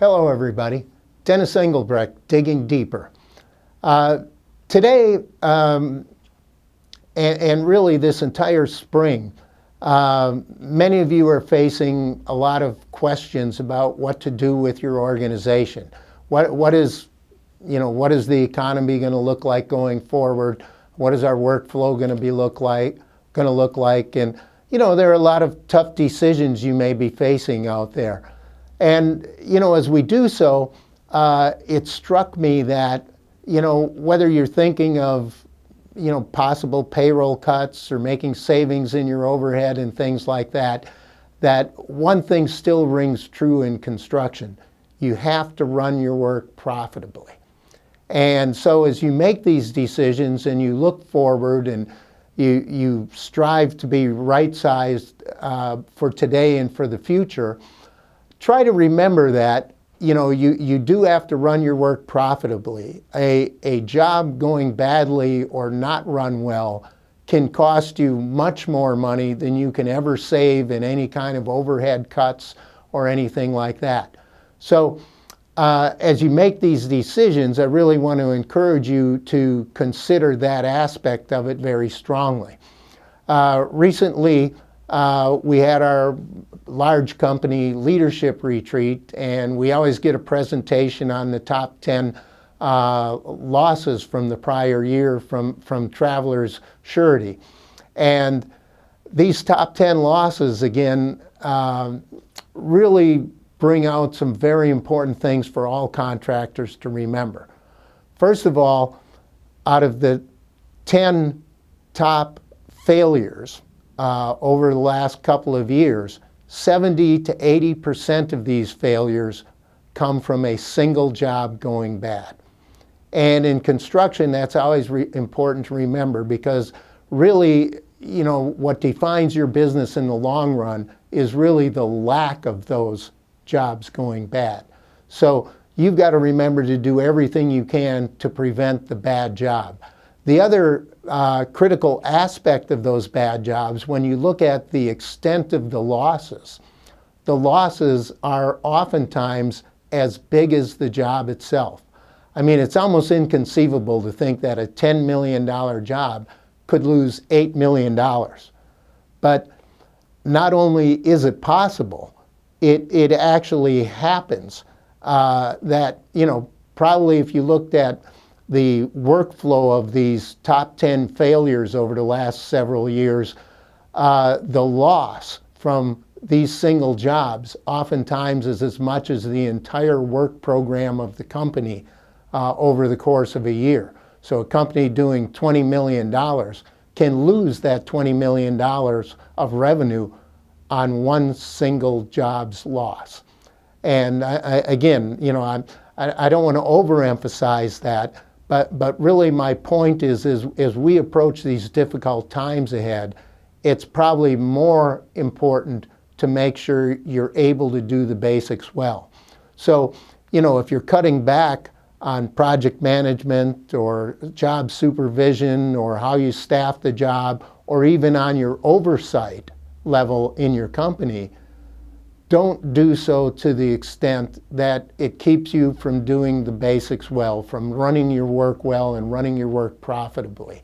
Hello everybody, Dennis Engelbrecht, Digging Deeper. Today, and really this entire spring, many of you are facing a lot of questions about what to do with your organization. What is the economy going to look like going forward? What is our workflow going to look like? And there are a lot of tough decisions you may be facing out there. And as we do so, it struck me that whether you're thinking of possible payroll cuts or making savings in your overhead and things like that, that one thing still rings true in construction. You have to run your work profitably. And so as you make these decisions and you look forward and you strive to be right-sized for today and for the future, try to remember that you do have to run your work profitably. A job going badly or not run well can cost you much more money than you can ever save in any kind of overhead cuts or anything like that. So as you make these decisions, I really want to encourage you to consider that aspect of it very strongly. Recently, we had our large company leadership retreat, and we always get a presentation on the top 10 losses from the prior year from Travelers Surety. And these top 10 losses, again, really bring out some very important things for all contractors to remember. First of all, out of the 10 top failures over the last couple of years, 70 to 80% of these failures come from a single job going bad. And in construction, that's always important to remember, because really, what defines your business in the long run is really the lack of those jobs going bad. So you've got to remember to do everything you can to prevent the bad job. The other critical aspect of those bad jobs, when you look at the extent of the losses are oftentimes as big as the job itself. I mean, it's almost inconceivable to think that a $10 million job could lose $8 million. But not only is it possible, it actually happens. That, probably if you looked at the workflow of these top 10 failures over the last several years, the loss from these single jobs oftentimes is as much as the entire work program of the company over the course of a year. So a company doing $20 million can lose that $20 million of revenue on one single job's loss. And again, I don't want to overemphasize that, but really my point is as we approach these difficult times ahead, it's probably more important to make sure you're able to do the basics well. So, if you're cutting back on project management or job supervision or how you staff the job, or even on your oversight level in your company, don't do so to the extent that it keeps you from doing the basics well, from running your work well and running your work profitably.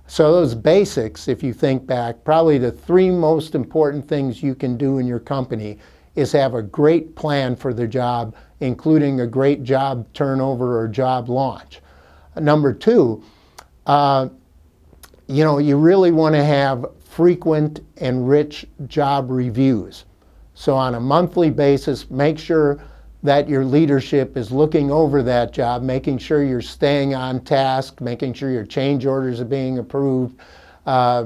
So those basics, if you think back, probably the three most important things you can do in your company is have a great plan for the job, including a great job turnover or job launch. Number two, you really want to have frequent and rich job reviews. So on a monthly basis, make sure that your leadership is looking over that job, making sure you're staying on task, making sure your change orders are being approved,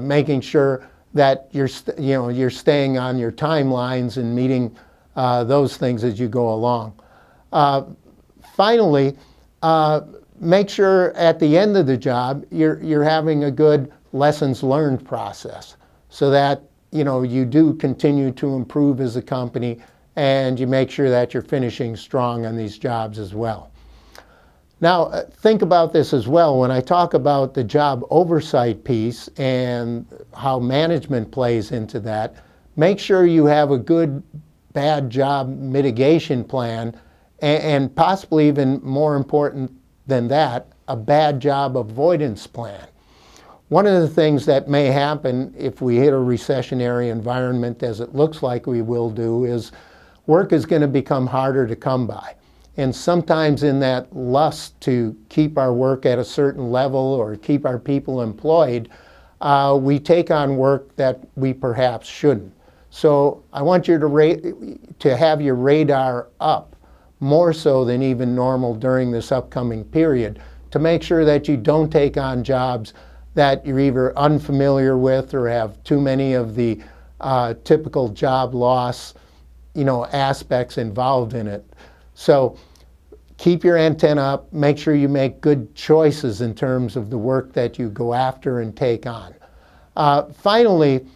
making sure that you're staying on your timelines and meeting those things as you go along. Finally, make sure at the end of the job you're having a good lessons learned process, so that you do continue to improve as a company, and you make sure that you're finishing strong on these jobs as well. Now, think about this as well. When I talk about the job oversight piece and how management plays into that, make sure you have a good bad job mitigation plan and possibly even more important than that, a bad job avoidance plan. One of the things that may happen if we hit a recessionary environment, as it looks like we will do, is work is going to become harder to come by. And sometimes in that lust to keep our work at a certain level or keep our people employed, we take on work that we perhaps shouldn't. So I want you to have your radar up more so than even normal during this upcoming period to make sure that you don't take on jobs that you're either unfamiliar with or have too many of the typical job loss, aspects involved in it. So keep your antenna up, make sure you make good choices in terms of the work that you go after and take on. Finally,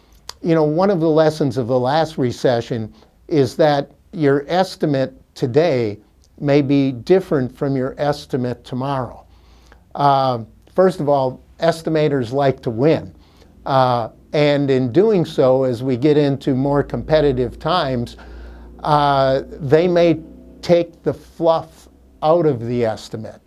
one of the lessons of the last recession is that your estimate today may be different from your estimate tomorrow. First of all, estimators like to win. And in doing so, as we get into more competitive times, they may take the fluff out of the estimate.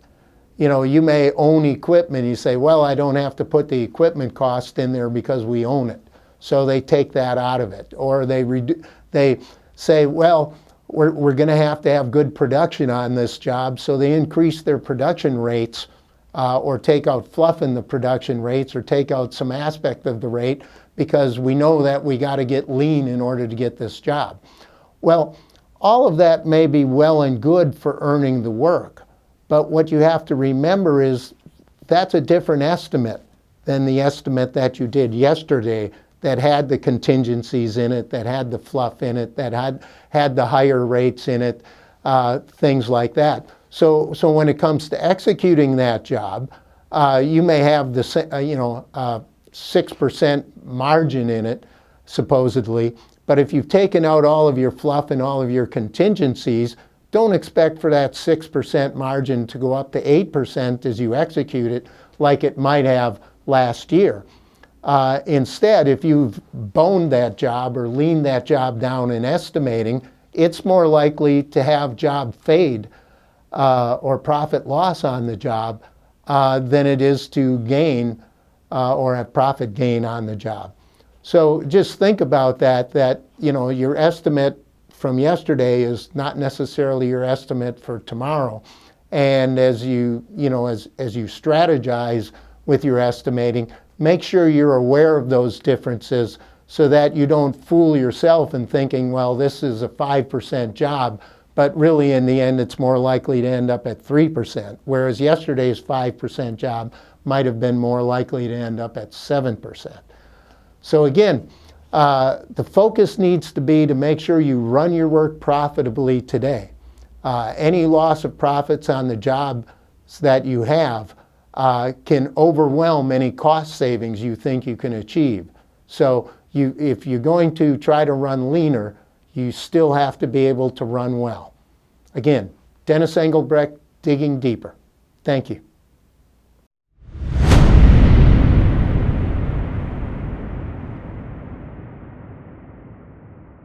You may own equipment. You say, well, I don't have to put the equipment cost in there because we own it. So they take that out of it. Or they say, well, we're going to have good production on this job. So they increase their production rates or take out fluff in the production rates or take out some aspect of the rate because we know that we got to get lean in order to get this job. Well, all of that may be well and good for earning the work. But what you have to remember is that's a different estimate than the estimate that you did yesterday that had the contingencies in it, that had the fluff in it, that had the higher rates in it, things like that. So when it comes to executing that job, you may have the 6% margin in it, supposedly. But if you've taken out all of your fluff and all of your contingencies, don't expect for that 6% margin to go up to 8% as you execute it, like it might have last year. Instead, if you've boned that job or leaned that job down in estimating, it's more likely to have job fade or profit loss on the job than it is to gain or have profit gain on the job. So just think about that your estimate from yesterday is not necessarily your estimate for tomorrow. And as you strategize with your estimating, make sure you're aware of those differences so that you don't fool yourself in thinking, well, this is a 5% job, but really in the end it's more likely to end up at 3%, whereas yesterday's 5% job might have been more likely to end up at 7%. So again, the focus needs to be to make sure you run your work profitably today. Any loss of profits on the jobs that you have can overwhelm any cost savings you think you can achieve. So if you're going to try to run leaner, you still have to be able to run well. Again, Dennis Engelbrecht, Digging Deeper. Thank you.